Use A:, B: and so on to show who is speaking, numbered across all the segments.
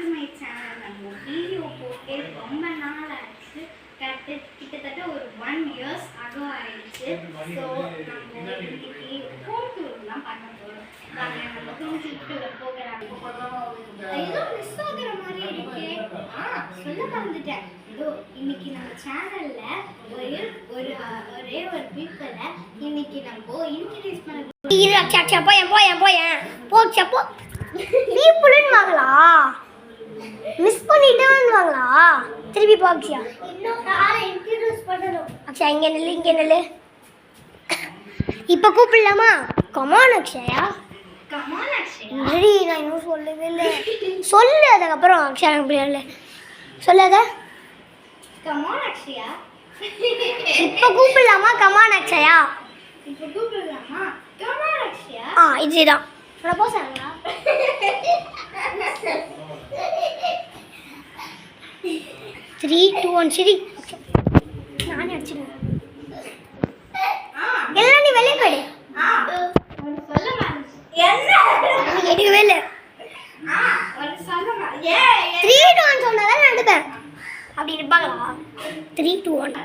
A: To my channel. நம்ம video போட்டு ரொம்ப நாள் ஆச்சு, கிட்டத்தட்ட ஒரு 1 years ago ஆயிடுச்சு. ஸோ நம்ம இன்னைக்கு ஹோம் டூர்லாம் பண்ண போகிறோம். நம்ம வீட்டுக்குள்ள போகிறாங்க. ஏதோ மிஸ் ஆகுற மாதிரி இருக்கே. சொல்ல மறந்துட்டேன். ஏதோ இன்னைக்கு நம்ம சேனல்ல ஒரே ஒரு பீப்பிளை இன்னைக்கு நம்ம இன்ட்ரடியூஸ் பண்ண
B: மிஸ் பண்ணிட்டே வாங்களா திருப்பி பாக்ஸியா
A: இன்னும் யாரை இன்ட்ரடியூஸ் பண்ணணும்.
B: அக்ஷயா இங்கே நில்லு இப்போ கூப்பிடலாமா? கமான் அக்ஷயா.
A: கமான் அக்ஷயா.
B: சரி நான் இன்னும் சொல்லவே இல்லை. சொல்லு அதுக்கப்புறம் அக்ஷயா இல்லை சொல்லாத.
A: கமான் அக்ஷயா.
B: இப்போ கூப்பிடலாமா? கமான் அக்ஷயா.
A: இப்போ கூப்பிடலாமா? கமான் அக்ஷயா.
B: இதுதான் போசாங்களா? 3, 2, 1 சரி நானே அடிச்சிடுவேன். எல்லாம் நீ வெளியே போயிடு. எடுக்கவே இல்லை. 3, 2, 1 சொன்னாதான் நான் எடுப்பேன். அப்படி இருப்பாங்களா? 3, 2, 1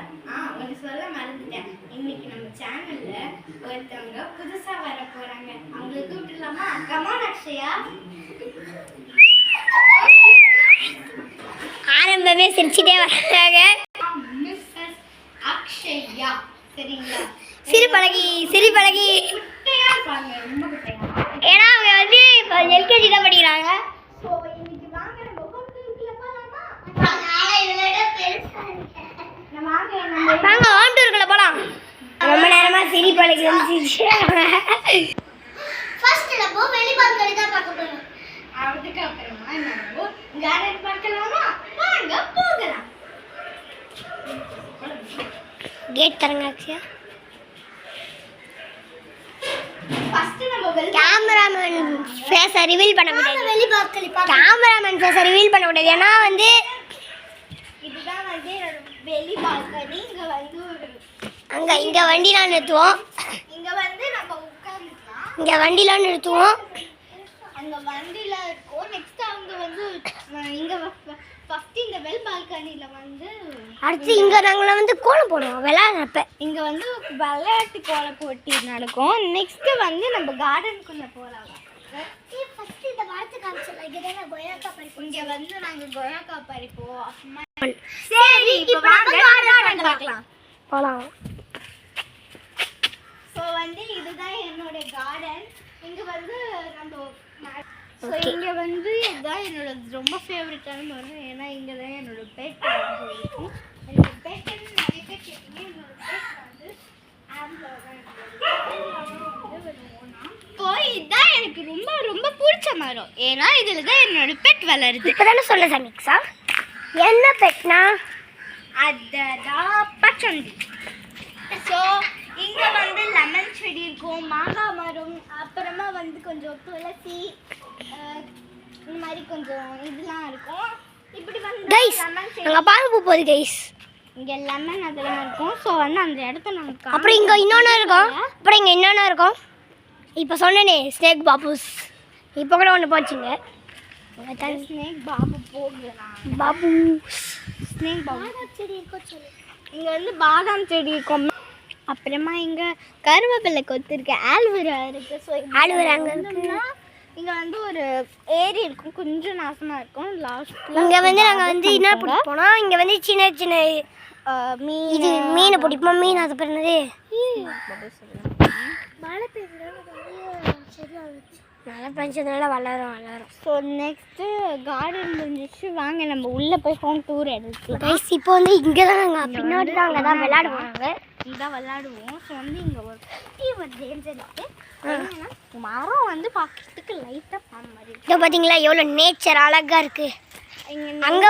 A: சொல்ல மறந்துட்டேன். இன்னைக்கு நம்ம சேனல்ல ஒருத்தவங்க புதுசா வர போறாங்க. அவங்களுக்கு கூப்பிடலாமா? கமான் அக்ஷயா.
B: ஆரம்பமே சிரிச்சுட்டே வராங்க.
A: மிஸ்ஸஸ் அக்ஷயா. சரிங்களா?
B: சிறு பழகி
A: குட்டையா இருப்பாங்க, ரொம்ப குட்டையா.
B: ஏன்னா அவங்க வந்து இப்போ எல்கேஜி தான் படிக்கிறாங்க.
A: ஸோ இன்னைக்கு வாங்க நம்ம ஹோட்டலுக்குள்ள போகலாமா?
B: வாங்க ஹோம் டூருக்குள்ள போகலாம். ரொம்ப நேரமா சிரி பழகி வந்து சிரிச்சாங்க. ஃபர்ஸ்ட் நம்ம வெளி பால்கனி தான் பார்க்க போறோம்.
A: அதுக்கு அப்புறமா நம்ம கார்டன் பார்க்கலாமா? வாங்க போகலாம்.
B: கேட் தரங்க அக்ஷயா.
A: ஃபர்ஸ்ட் நம்ம
B: கேமராமேன் ஃபேஸை ரிவீல் பண்ண முடியாது. வெளி பால்கனி கேமராமேன் ஃபேஸை ரிவீல் பண்ண முடியாது. ஏன்னா வந்து
A: இதுதான் வந்து வெளி பால்கனி.
B: இங்க வண்டிலாம் நிறுத்துவோம்.
A: இங்க வந்து நம்ம உட்கார்ந்துக்கலாம்.
B: இங்க வண்டிலாம் நிறுத்துவோம்.
A: அங்க வண்டில இருக்கும். நெக்ஸ்ட் அவங்க வந்து இங்க ஃபர்ஸ்ட் இந்த வெல் பால்கனில வந்து
B: அடுத்து இங்க நாங்கள வந்து கோலம் போடுவோம் விளையாடுறப்ப.
A: இங்க வந்து விளையாட்டு கோலம் போட்டி நடக்கும். நெக்ஸ்ட் வந்து நம்ம கார்டனுக்குள்ள போலாம்.
B: ஃபர்ஸ்ட் இந்த மரத்தை காமிச்சலாம். இங்க தான் கொய்யாக்கா பறிப்போம்.
A: இங்க வந்து நாங்க கொய்யாக்கா பறிப்போம்.
B: சரி
A: இப்போ வாங்க கார்டன் பார்க்கலாம்.
B: போலாம்.
A: ஸோ வந்து இதுதான் என்னோட கார்டன். இங்க வந்து நம்ம ஸோ இங்க வந்து இதுதான் என்னோட ரொம்ப ஃபேவரட்டான மரம். ஏன்னா இங்க தான் என்னோட பெட் வந்து இருக்கும். என்னோட பெட் நிறைய பேர் கேட்டீங்க. என்னோட பெட் வந்து இதுதான் எனக்கு ரொம்ப ரொம்ப பிடிச்ச மரம். ஏன்னா இதுல தான் என்னோட பெட் வளருது.
B: இப்பதானே சொல்ல சமிக்ஸா என்ன பெட்னா?
A: அதுதான் பச்சந்தி. ஸோ இங்க வந்து லெமன் செடி இருக்கும், மாங்காய் மரம், அப்புறமா வந்து கொஞ்சம் துளசி, இந்த மாதிரி கொஞ்சம் இதெல்லாம் இருக்கும். இப்படி வந்து
B: கைஸ் நாங்க பால் பூ போகுது கைஸ்.
A: இங்க லெமன் அதெல்லாம் இருக்கும். ஸோ வந்து அந்த இடத்த நாங்கள்
B: அப்புறம் இங்க இன்னொன்று இருக்கும். அப்புறம் இங்க இன்னொன்று இருக்கும். இப்போ சொன்னேனே ஸ்னேக் பாபுஸ். இப்போ கூட ஒன்று போச்சுங்க.
A: ஸ்னேக் பாபு போகலாம்.
B: பாபு
A: ஸ்னேக் பாபு செடி இருக்கும். இங்க வந்து பாதாம் செடி இருக்கும். அப்புறமா இங்க கருவேப்பிலை கொத்து இருக்கு, ஆல்வேரா இருக்கு. ஸோ
B: ஆல்வேரா அங்கே இருக்குன்னா
A: இங்க வந்து ஒரு ஏரி இருக்கும், கொஞ்சம் நாசமா இருக்கும். லாஸ்ட்
B: இங்கே வந்து நாங்கள் வந்து என்ன பிடிப்போம்னா இங்கே வந்து சின்ன சின்ன இது மீனை பிடிப்போம். மீன் அது பேர் என்னது? மழை பெஞ்சதுனால வளரும்.
A: ஸோ நெக்ஸ்ட்டு கார்டன் முடிஞ்சிச்சு. வாங்க நம்ம உள்ளே போய் ஹோம் டூர் எடுக்கலாம்.
B: கைஸ் இப்போ வந்து இங்கே தான் நாங்கள் பின்னாடி தான் அங்கே தான் விளையாடுவோம்.
A: இதான் விளையாடுவோம். ஸோ வந்து இங்கே ஒரு குட்டி ஒரு டேஞ்சர் இருக்குது. மரம் வந்து பார்க்கறதுக்கு லைட்டாக பாம்பு மாதிரி இருக்குது.
B: இப்போ பார்த்தீங்களா எவ்வளோ நேச்சர் அழகாக இருக்குது. அங்கே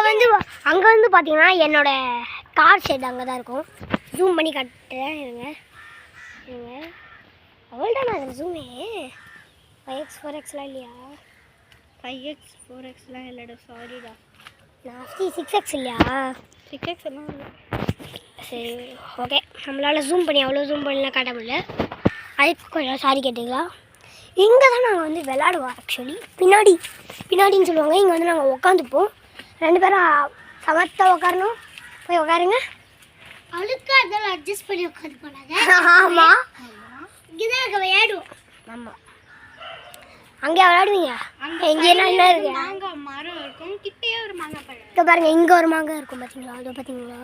B: வந்து பார்த்தீங்கன்னா என்னோட கார் ஷெட் அங்கே தான் இருக்கும். ஜூம் பண்ணி காட்டுறேன் இருங்க. அவ்வளோதான் அதில் ஜூமே. 5x 4xலாம் இல்லையா?
A: 5x 4xலாம் இல்லைடா, சாரிடா.
B: நான் 6x இல்லையா?
A: 6x எல்லாம் இல்லை.
B: சரி ஓகே. நம்மளால் ஜூம் பண்ணி அவ்வளோ ஜூம் பண்ணிலாம் காட்ட முடியல. அதுக்கு கொஞ்சம் சாரி கேட்டுங்களா. இங்கே தான் நாங்கள் வந்து விளாடுவோம் ஆக்சுவலி. பின்னாடின்னு சொல்லுவாங்க. இங்கே வந்து நாங்கள் உட்காந்துப்போம். 2 பேரும் சமத்தாக உட்காரணும். போய் உட்காருங்க.
A: அவளுக்கு அதெல்லாம் அட்ஜஸ்ட் பண்ணி உட்காந்து போனாங்க.
B: ஆமாம்,
A: இங்கே தான் நாங்கள் விளையாடுவோம்.
B: ஆமாம், அங்கே விளையாடுவீங்க. எங்கேயெல்லாம் என்ன இருக்கு?
A: மாங்காய் மரம் இருக்கும், கிட்டேயே ஒரு மாங்காய் பழம்.
B: இப்போ பாருங்க, இங்கே ஒரு மாங்காய் இருக்கும் பார்த்தீங்களா? அது பார்த்தீங்களா?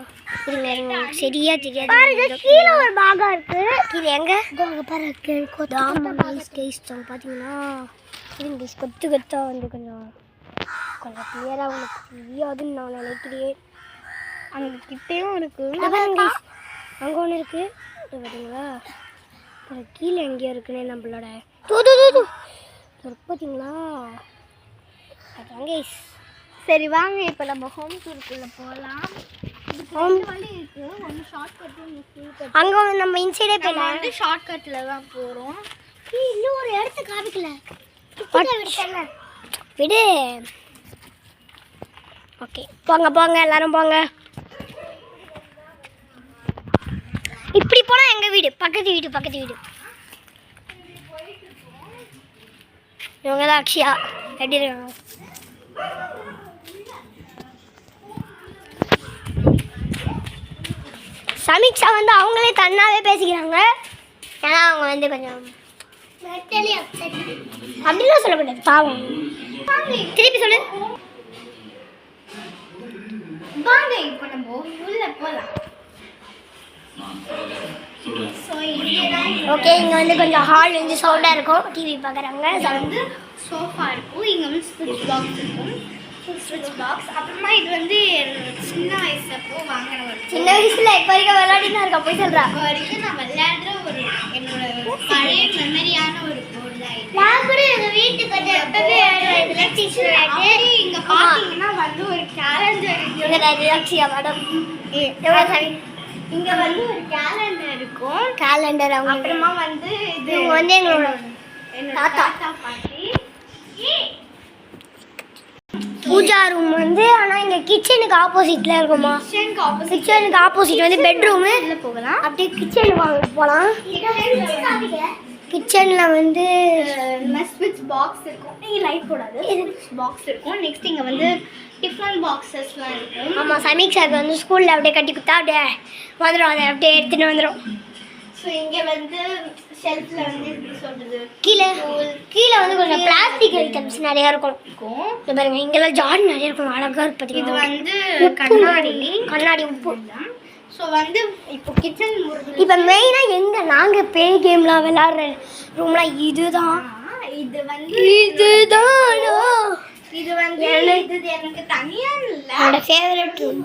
B: இருங்க சரியா தெரியாது. பாருங்க கீழே ஒரு மாங்காய் இருக்கு. கீழே எங்க? அங்கே பாருங்க பார்த்தீங்கன்னா இருங்க கொத்தா வந்து கொஞ்சம் கிளியராக உங்களுக்கு தெரியாதுன்னு நான் நினைக்கிறேன்.
A: அங்கே கிட்டேயும் இருக்கு.
B: அங்கே ஒன்று இருக்கு பார்த்தீங்களா? கீழே எங்கேயோ இருக்குன்னு நம்மளோட பார்த்தீங்களா? அதாங்க.
A: சரி வாங்க இப்போ நம்ம ஹோம் டூருக்குள்ளே போகலாம். ஹோம் வழி இருக்கு, ஒன்று ஷார்ட்கட்டு, ஒன்று ஃபுல்.
B: அங்கே நம்ம இன்சைடே போயிடலாம்.
A: வந்து ஷார்ட்கட்டில் தான் போகிறோம்.
B: இன்னும் ஒரு இடத்த காமிக்கல. விடு. ஓகே போங்க எல்லாரும் போங்க. இப்படி போனால் எங்கள் வீடு பக்கத்து வீடு. இவங்க தான் அக்ஷயா. எப்படி இருக்காங்க? சமீக்ஷா வந்து அவங்களே தன்னாவே பேசிக்கிறாங்க. ஏன்னா அவங்க வந்து கொஞ்சம் அப்படிலாம் சொல்லக்கூடாது, பாவம். திருப்பி சொல்லு.
A: வாங்க இப்போ நம்ம உள்ள போகலாம்.
B: ஓகே, இங்கே வந்து கொஞ்சம் ஹால் வந்து சவுண்டாக இருக்கும். டிவி பார்க்குறாங்க.
A: வந்து சோஃபா இருக்கும். இங்கே வந்து ஸ்விட்ச் பாக்ஸ் இருக்கும். அப்புறமா இது வந்து சின்ன வயசுப்போ வாங்கின ஒரு
B: சின்ன வயசுல இப்போ வரைக்கும் விளையாடினா இருக்கா? போய் சொல்கிறா.
A: இப்போ வரைக்கும் நான் விளையாடுற ஒரு என்னோட பழைய மெமரியான ஒரு பொருள் தான்.
B: நான் கூட எங்கள் வீட்டுக்கு வந்து எப்பவே
A: இங்கே பார்த்தீங்கன்னா வந்து ஒரு கேலண்டர்
B: அக்ஷயா மேடம்.
A: இங்கே வந்து ஒரு கேலண்டர் இருக்கும்.
B: கேலண்டர் அவங்க.
A: அப்புறமா வந்து இது
B: வந்து எங்களோட தாத்தா
A: பாட்டி.
B: பூஜா ரூம் வந்து ஆனால் இங்கே கிச்சனுக்கு ஆப்போசிட்டில் இருக்குமா? கிச்சனுக்கு ஆப்போசிட் வந்து பெட்ரூமு.
A: போகலாம்.
B: அப்படியே கிச்சனுக்கு போகலாம். கிச்சனில் வந்து
A: ஸ்விட்ச் பாக்ஸ் இருக்கும். நீங்கள் லைட் போடாது, பாக்ஸ் இருக்கும். நெக்ஸ்ட் இங்கே வந்து டிஃபன் பாக்ஸஸ்லாம் இருக்கும்.
B: ஆமாம், சமீக்ஷாவுக்கு வந்து ஸ்கூலில் அப்படியே கட்டி கொடுத்தா அப்படியே வந்துடும். அதை அப்படியே எடுத்துகிட்டு வந்துடும்.
A: ஸோ இங்கே வந்து ஷெல்ஃபில் வந்து எப்படி சொல்கிறது,
B: கீழே வந்து கொஞ்சம் பிளாஸ்டிக் ஐட்டம்ஸ் நிறையா இருக்கும். இது பாருங்க, இங்கெல்லாம் ஜாடி நிறைய இருக்கும். அழகாக இருக்கும்.
A: இது வந்து
B: கண்ணாடி உப்பு.
A: ஸோ வந்து இப்போ கிச்சன்
B: இப்போ மெயினாக எங்கே நாங்கள் ப்ளே கேம்லாம் விளாட்ற ரூம்லாம் இதுதான்.
A: இது வந்து
B: இது
A: எனக்கு தனியாக இல்லை,
B: என்னோட ஃபேவரட் ரூம்.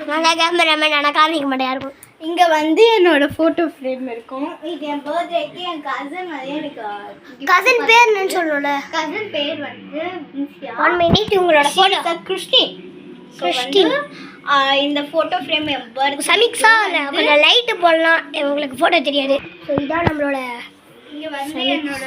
B: நாங்கள் கேமராமேன் ஆனால் காமிக்க மாட்டேன் யாருக்கும்.
A: இங்கே வந்து என்னோட ஃபோட்டோ ஃப்ரேம் இருக்கும். இது என் பர்த்டேக்கு என் கசன் வந்து எனக்கு
B: கசன் பேர் என்னன்னு சொல்லல.
A: கசன் பேர் வந்து
B: 1 மினிட் உங்களோட ஃபோட்டோ
A: கிறிஸ்டின். இந்த ஃபோட்டோ ஃப்ரேம் என் பர்த்டே.
B: சமீக்ஷா கொஞ்சம் லைட்டு போடலாம், உங்களுக்கு ஃபோட்டோ தெரியாது. ஸோ இதான் நம்மளோட
A: இங்கே வந்து என்னோட